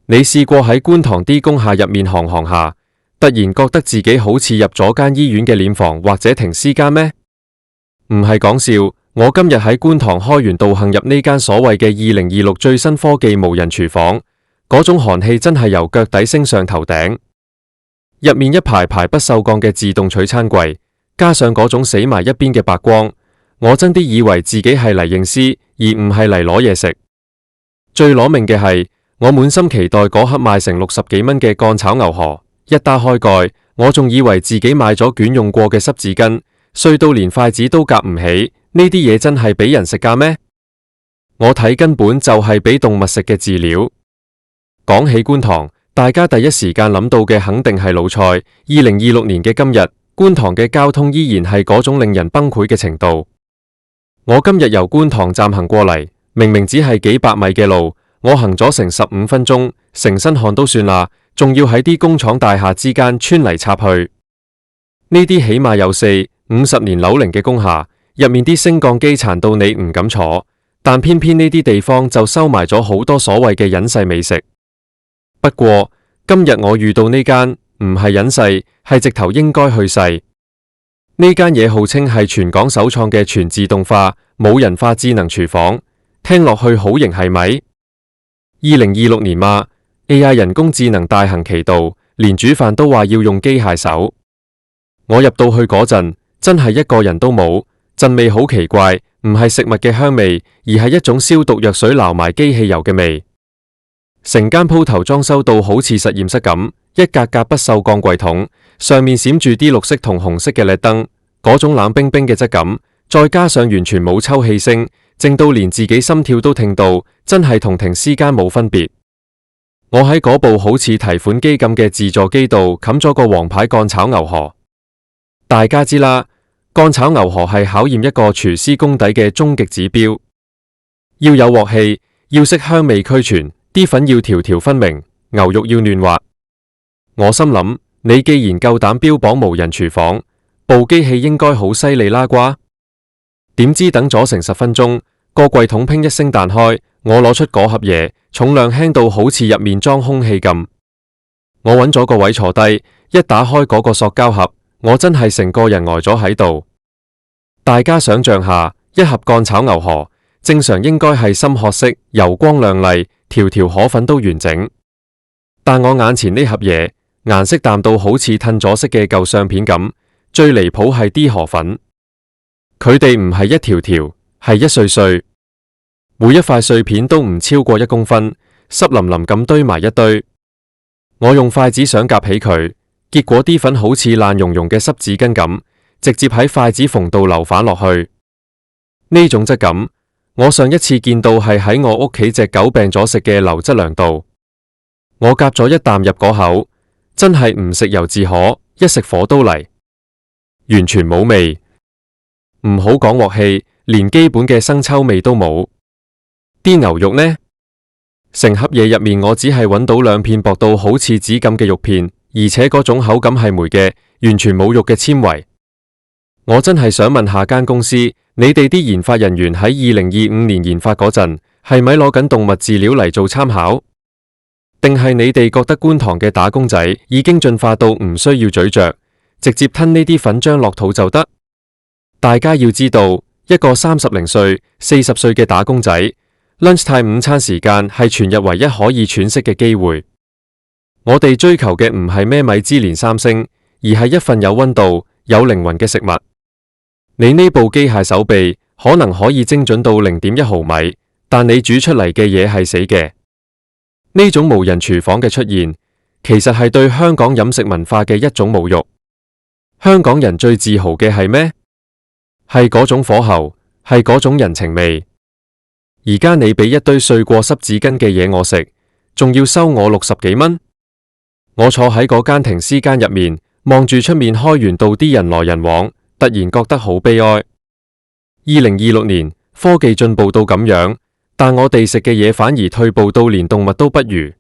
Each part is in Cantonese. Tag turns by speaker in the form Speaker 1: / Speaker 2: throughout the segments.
Speaker 1: 你試過喺觀塘啲工廈入面行下，突然覺得自己好似入咗間醫院嘅殮房或者停屍間咩？唔係講笑，我今日喺觀塘開源道行入呢間所謂嘅2026最新科技無人廚房，嗰種寒氣真係由腳底升上頭頂。入面一排排不鏽鋼嘅自動取餐櫃，加上嗰種死埋一邊嘅白光，我真啲以為自己係嚟認屍，而唔係嚟攞嘢食。最攞命嘅係，我滿心期待嗰盒賣成60幾蚊嘅乾炒牛河，一打開蓋，我仲以為自己買咗捲用過嘅濕紙巾，碎到連筷子都夾唔起。呢啲嘢真係俾人食㗎咩？我睇根本就係俾動物食嘅飼料。講起觀塘，大家第一時間諗到嘅肯定係老蔡。2026年嘅今日，觀塘嘅交通依然係嗰種令人崩潰嘅程度。我今日由觀塘站行過嚟，明明只係幾百米嘅路，我行咗成15分鐘，成身汗都算啦，仲要喺啲工廠大廈之間穿嚟插去。呢啲起碼有40-50年樓齡嘅工廈，入面啲升降機殘到你唔敢坐，但偏偏呢啲地方就收埋咗好多所謂嘅隱世美食。不過今日我遇到呢間唔係隱世，係直頭應該去世。呢間嘢號稱係全港首創嘅全自動化、冇人化智能廚房，聽落去好型係咪？2026年嘛 ，AI 人工智能大行其道，連煮飯都話要用機械手。我入到去嗰陣，真係一個人都冇，陣味好奇怪，唔係食物嘅香味，而係一種消毒藥水撈埋機器油嘅味。成間鋪頭裝修到好似實驗室咁，一格格不鏽鋼櫃桶，上面閃住啲綠色同紅色嘅LED燈，嗰種冷冰冰嘅質感，再加上完全冇抽氣聲，靜到連自己心跳都聽到，真係同停屍間冇分別。我喺嗰部好似提款機咁嘅自助機度冚咗個王牌乾炒牛河。大家知啦，乾炒牛河係考驗一個廚師功底嘅終極指標，要有鑊氣，要識香味俱全，啲粉要條條分明，牛肉要嫩滑。我心諗，你既然夠膽標榜無人廚房，部機器應該好犀利啦啩？點知等咗成10分鐘，個櫃桶砰一聲彈開，我攞出嗰盒嘢，重量輕到好似入面裝空氣咁。我揾咗個位坐低，一打開嗰個塑膠盒，我真係成個人呆咗喺度。大家想象下，一盒乾炒牛河，正常應該係深褐色，油光亮麗，條條河粉都完整。但我眼前呢盒嘢，顏色淡到好似褪咗色嘅舊相片咁。最離譜係啲河粉，佢哋唔係一條條，係一碎碎，每一塊碎片都唔超過1公分，濕淋淋咁堆埋一堆。我用筷子想夾起佢，結果啲粉好似爛溶溶嘅濕紙巾咁，直接喺筷子縫度流返落去。呢種質感，我上一次見到係喺我屋企隻狗病咗食嘅流質糧度。我夾咗一啖入嗰口，真係唔食猶自可，一食火都嚟，完全冇味。唔好講鑊氣，連基本嘅生抽味都冇。啲牛肉呢？成盒嘢入面，我只係揾到2片薄到好似紙咁嘅肉片，而且嗰種口感係霉嘅，完全冇肉嘅纖維。我真係想問下間公司，你哋啲研發人員喺2025年研發嗰陣，係咪攞緊動物飼料嚟做參考？定係你哋覺得觀塘嘅打工仔已經進化到唔需要咀嚼，直接吞呢啲粉漿落肚就得？大家要知道，一個30零歲、40歲嘅打工仔 lunch time 午餐時間係全日唯一可以喘息嘅機會。我哋追求嘅唔係咩米芝蓮3星，而係一份有溫度、有靈魂嘅食物。你呢部機械手臂可能可以精準到0.1毫米，但你煮出嚟嘅嘢係死嘅。呢種無人廚房嘅出現，其實係對香港飲食文化嘅一種侮辱。香港人最自豪嘅係咩？係嗰種火候，係嗰種人情味。而家你俾一堆碎過濕紙巾嘅嘢我食，仲要收我60幾蚊。我坐喺嗰間停屍間入面，望住出面開源道啲人來人往，突然覺得好悲哀。2026年科技進步到咁樣，但我哋食嘅嘢反而退步到連動物都不如。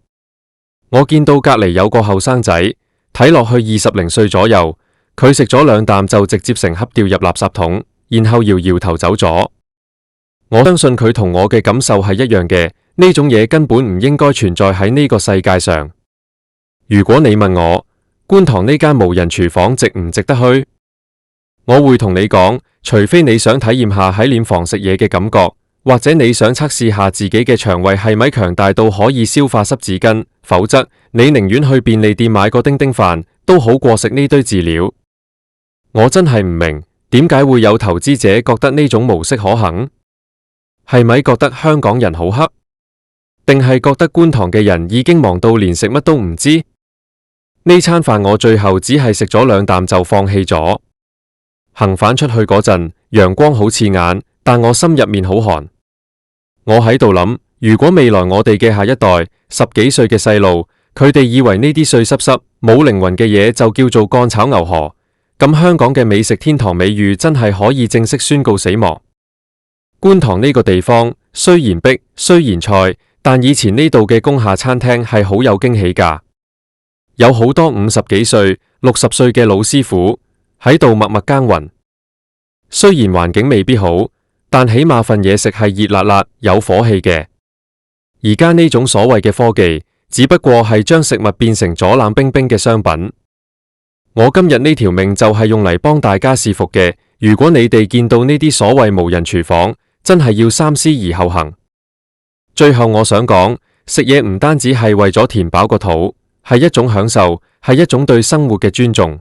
Speaker 1: 我見到隔籬有個後生仔，睇落去20零歲左右，佢食咗2啖就直接成盒掉入垃圾桶，然後搖搖頭走咗。我相信佢同我嘅感受係一樣嘅，呢種嘢根本唔應該存在喺呢個世界上。如果你問我觀塘呢間無人廚房值唔值得去，我會同你講，除非你想體驗下喺殮房食嘢嘅感覺，或者你想測試下自己嘅腸胃係咪強大到可以消化濕紙巾，否則你寧願去便利店買個叮叮飯都好過食呢堆飼料。我真係唔明點解會有投資者覺得呢種模式可行？係咪覺得香港人好黑？定係覺得觀塘嘅人已經忙到連食乜都唔知？呢餐飯我最後只係食咗2啖就放棄咗。行返出去嗰陣，陽光好刺眼，但我心入面好寒。我喺度諗，如果未來我哋嘅下一代10幾歲嘅細路，佢哋以為呢啲碎濕濕冇靈魂嘅嘢就叫做乾炒牛河，咁香港嘅美食天堂美譽真係可以正式宣告死亡。觀塘呢個地方雖然逼，雖然菜，但以前呢度嘅工廈餐廳係好有驚喜㗎，有好多50幾歲、60歲嘅老師傅喺度默默耕耘。雖然環境未必好，但起碼份嘢食係熱辣辣、有火氣嘅。而家呢種所謂嘅科技，只不過係將食物變成咗冷冰冰嘅商品。我今日呢條命就係用嚟幫大家試服嘅。如果你哋見到呢啲所謂無人廚房，真係要三思而後行。最後我想講，食嘢唔單止係為咗填飽個肚，係一種享受，係一種對生活嘅尊重。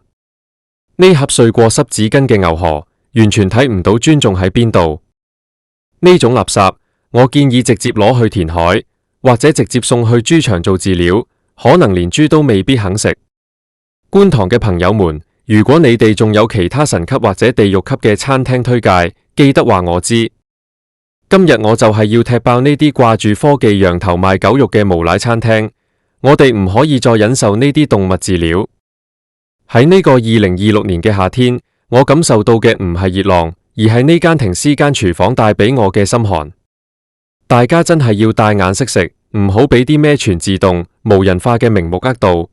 Speaker 1: 呢盒碎過濕紙巾嘅牛河，完全睇唔到尊重喺邊度。呢種垃圾，我建議直接攞去填海，或者直接送去豬場做飼料，可能連豬都未必肯食。觀塘嘅朋友們，如果你哋仲有其他神級或者地獄級嘅餐廳推介，記得話我知。今日我就係要踢爆呢啲掛住科技羊頭賣狗肉嘅無賴餐廳。我哋唔可以再忍受呢啲動物飼料。喺呢個2026年嘅夏天，我感受到嘅唔係熱浪，而係呢間停屍間廚房帶俾我嘅心寒。大家真係要帶眼識食，唔好俾啲咩全自動、無人化嘅名目呃到。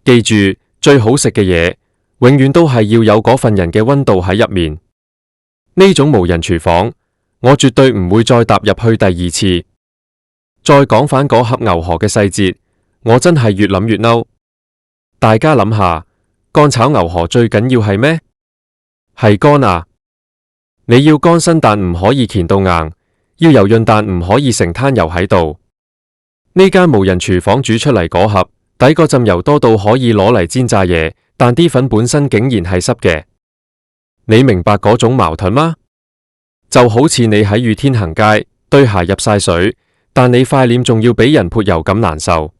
Speaker 1: 記住，最好食嘅嘢，永遠都係要有嗰份人嘅溫度喺入面。呢種無人廚房，我絕對唔會再踏入去第二次。再講返嗰盒牛河嘅細節，我真係越諗越嬲。大家諗下，乾炒牛河最緊要係咩？係乾啊！你要乾身但唔可以乾到硬，要油潤但唔可以成灘油喺度。呢間無人廚房煮出嚟嗰盒，底嗰浸油多到可以攞嚟煎炸嘢，但啲粉本身竟然係濕嘅。你明白嗰種矛盾嗎？就好似你喺雨天行街，對鞋入晒水，但你塊臉仲要俾人潑油咁難受。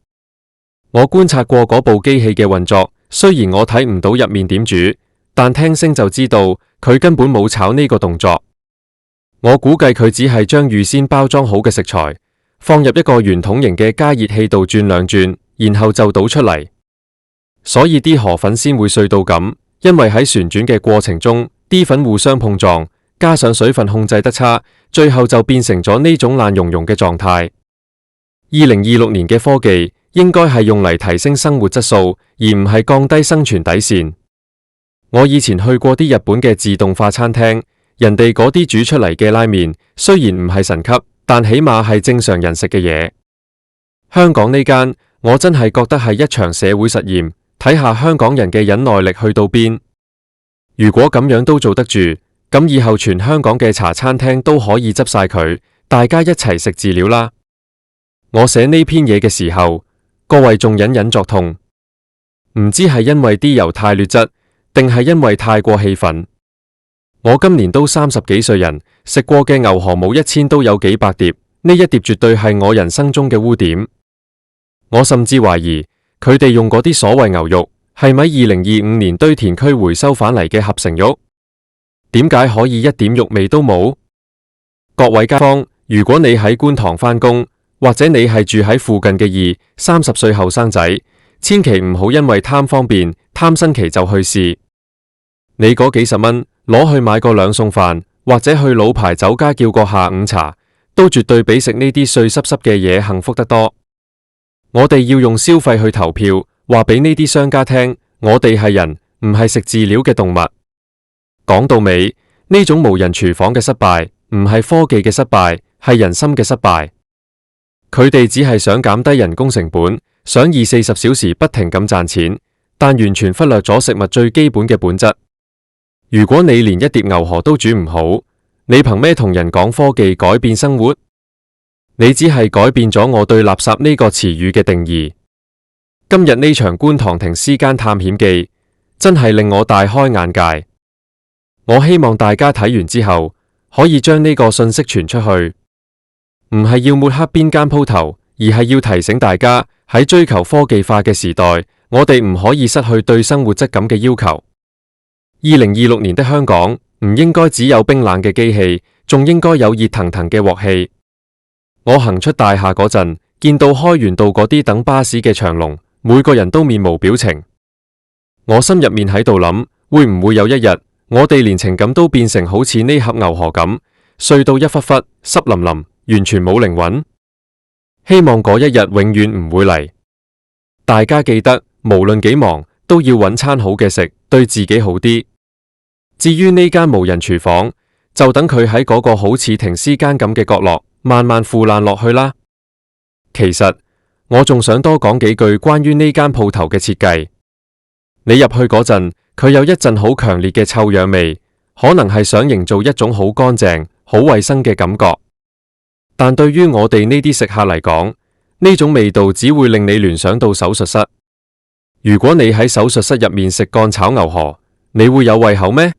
Speaker 1: 我觀察過嗰部機器嘅運作，雖然我睇唔到入面點煮，但聽聲就知道佢根本冇炒呢個動作。我估計佢只係將預先包裝好嘅食材放入一個圓筒形嘅加熱器度轉2轉，然後就倒出嚟。所以啲河粉先會碎到咁，因為喺旋轉嘅過程中，啲粉互相碰撞，加上水分控制得差，最後就變成咗呢種爛溶溶嘅狀態。2026年嘅科技應該係用嚟提升生活質素，而唔係降低生存底線。我以前去過啲日本嘅自動化餐廳，人哋嗰啲煮出嚟嘅拉麵雖然唔係神級，但起碼係正常人食嘅嘢。香港呢間，我真係覺得係一場社會實驗，睇下香港人嘅忍耐力去到邊。如果咁樣都做得住，咁以後全香港嘅茶餐廳都可以執晒佢，大家一齊食飼料啦。我寫呢篇嘢嘅時候，各位仲隱隱作痛，唔知係因為啲油太劣質，定係因為太過氣憤。我今年都30幾歲人，食過嘅牛河冇1000都有幾百碟，呢一碟絕對係我人生中嘅污點。我甚至懷疑佢哋用嗰啲所謂牛肉，係咪2025年堆填區回收返嚟嘅合成肉？點解可以一點肉味都冇？各位街坊，如果你喺觀塘返工，或者你係住喺附近嘅20-30歲後生仔，千祈唔好因為貪方便、貪新奇就去試。你嗰幾十蚊攞去買個2餸飯，或者去老牌酒家叫個下午茶，都絕對比食呢啲碎濕濕嘅嘢幸福得多。我哋要用消費去投票，話俾呢啲商家聽，我哋係人，唔係食飼料嘅動物。講到尾，呢種無人廚房嘅失敗，唔係科技嘅失敗，係人心嘅失敗。佢哋只係想減低人工成本，想24小時不停咁賺錢，但完全忽略咗食物最基本嘅本質。如果你連一碟牛河都煮唔好，你憑咩同人講科技改變生活？你只係改變咗我對垃圾呢個詞語嘅定義。今日呢場觀塘停屍間探險記真係令我大開眼界。我希望大家睇完之後可以將呢個信息傳出去，唔係要抹黑邊間鋪頭，而係要提醒大家喺追求科技化嘅時代，我哋唔可以失去對生活質感嘅要求。2026年的香港唔應該只有冰冷嘅機器，仲應該有熱騰騰嘅鑊氣。我行出大廈嗰陣，見到開源道嗰啲等巴士嘅長龍，每個人都面無表情。我心入面喺度諗，會唔會有一日，我哋連情感都變成好似呢盒牛河咁，碎到一忽忽，濕淋淋，完全冇靈魂？希望嗰一日永遠唔會嚟。大家記得，無論幾忙，都要揾餐好嘅食，對自己好啲。至於呢間無人廚房，就等佢喺嗰個好似停屍間咁嘅角落，慢慢腐爛落去啦。其實我仲想多講幾句關於呢間鋪頭嘅設計。你入去嗰陣，佢有一陣好強烈嘅臭氧味，可能係想營造一種好乾淨、好衛生嘅感覺。但對於我哋呢啲食客嚟講，呢種味道只會令你聯想到手術室。如果你喺手術室入面食乾炒牛河，你會有胃口咩？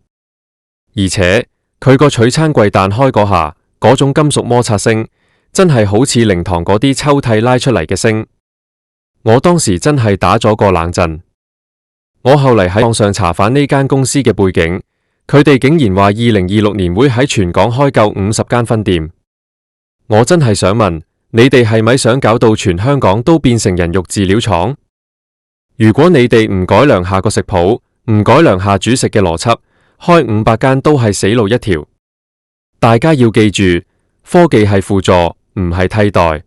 Speaker 1: 而且佢個取餐櫃彈開嗰下，嗰種金屬摩擦聲，真係好似靈堂嗰啲抽屜拉出嚟嘅聲。我當時真係打咗個冷震。我後嚟喺網上查返呢間公司嘅背景，佢哋竟然話2026年會喺全港開夠50間分店。我真係想問，你哋係咪想搞到全香港都變成人肉飼料廠？如果你哋唔改良下個食譜，唔改良下煮食嘅邏輯，開500間都係死路一條。大家要記住，科技係輔助，唔係替代。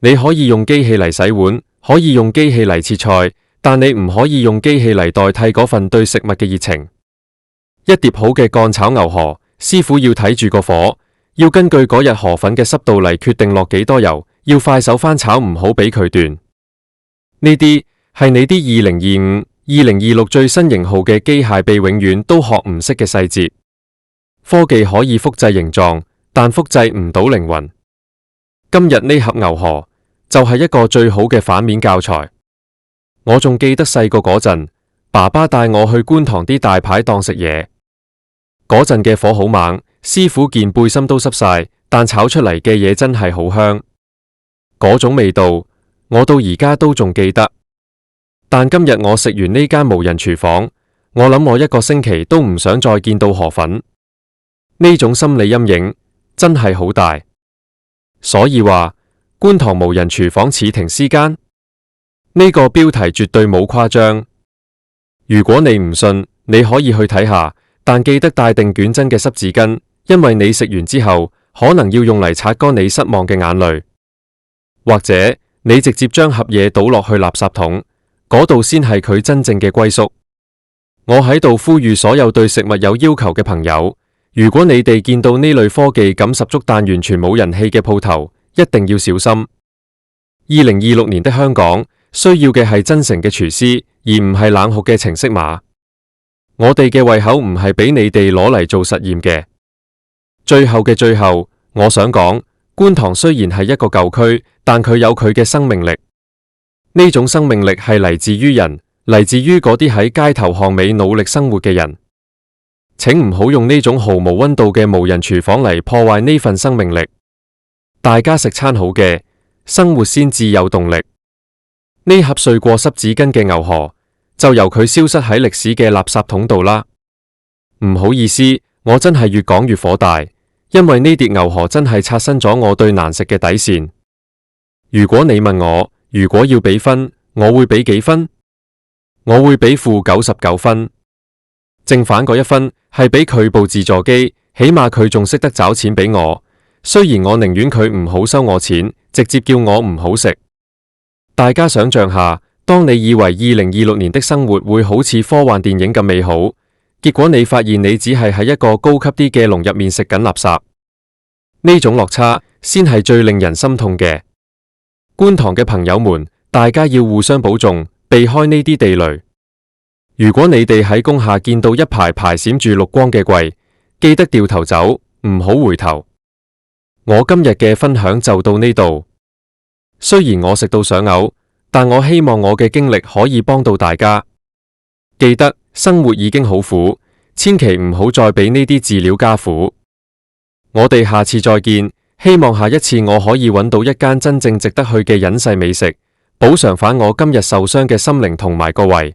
Speaker 1: 你可以用機器嚟洗碗，可以用機器嚟切菜，但你唔可以用機器嚟代替嗰份對食物嘅熱情。一碟好嘅乾炒牛河，師傅要睇住個火，要根據嗰日河粉嘅濕度嚟決定落幾多油，要快手翻炒，唔好俾佢斷。呢啲係你啲2025、2026最新型號嘅機械臂永遠都學唔識嘅細節。科技可以複製形狀，但複製唔到靈魂。今日呢盒牛河就係一個最好嘅反面教材。我仲記得細個嗰陣，爸爸帶我去觀塘啲大排檔食嘢，嗰陣嘅火好猛，師傅件背心都濕晒，但炒出嚟嘅嘢真係好香。嗰種味道，我到而家都仲記得。但今日我食完呢間無人廚房，我諗我一個星期都唔想再見到河粉。呢種心理陰影真係好大。所以話觀塘無人廚房似停屍間，呢個標題絕對冇誇張。如果你唔信，你可以去睇下，但記得帶定捲真嘅濕紙巾，因為你食完之後可能要用嚟擦乾你失望嘅眼淚，或者你直接將盒嘢倒落去垃圾桶，嗰度先係佢真正嘅歸宿。我喺度呼籲所有對食物有要求嘅朋友，如果你哋見到呢類科技感十足但完全冇人氣嘅鋪頭，一定要小心。2026年的香港需要嘅係真誠嘅廚師，而唔係冷酷嘅程式碼。我哋嘅胃口唔係俾你哋攞嚟做實驗嘅。最後嘅最後，我想講，觀塘雖然係一個舊區，但佢有佢嘅生命力。呢種生命力係嚟自於人，嚟自於嗰啲喺街頭巷尾努力生活嘅人。請唔好用呢種毫無溫度嘅無人廚房嚟破壞呢份生命力。大家食餐好嘅，生活先至有動力。呢盒碎過濕紙巾嘅牛河，就由佢消失喺歷史嘅垃圾桶度啦。唔好意思，我真係越講越火大，因為呢碟牛河真係刷新咗我對難食嘅底線。如果你問我，如果要俾分，我會俾幾分？我會俾-99分。正反嗰1分係俾佢部自助機，起碼佢仲識得找錢俾我。雖然我寧願佢唔好收我錢，直接叫我唔好食。大家想象下，當你以為2026年的生活會好似科幻電影咁美好，結果你發現你只係喺一個高級啲嘅籠入面食緊垃圾。呢種落差先係最令人心痛嘅。觀塘嘅朋友們，大家要互相保重，避開呢啲地雷。如果你哋喺工廈見到一排排閃住綠光嘅櫃，記得掉頭走，唔好回頭。我今日嘅分享就到呢度。雖然我食到想嘔，但我希望我嘅經歷可以幫到大家。記得生活已經好苦，千祈唔好再俾呢啲飼料加苦。我哋下次再見，希望下一次我可以揾到一間真正值得去嘅隱世美食，補償返我今日受傷嘅心靈同埋個胃。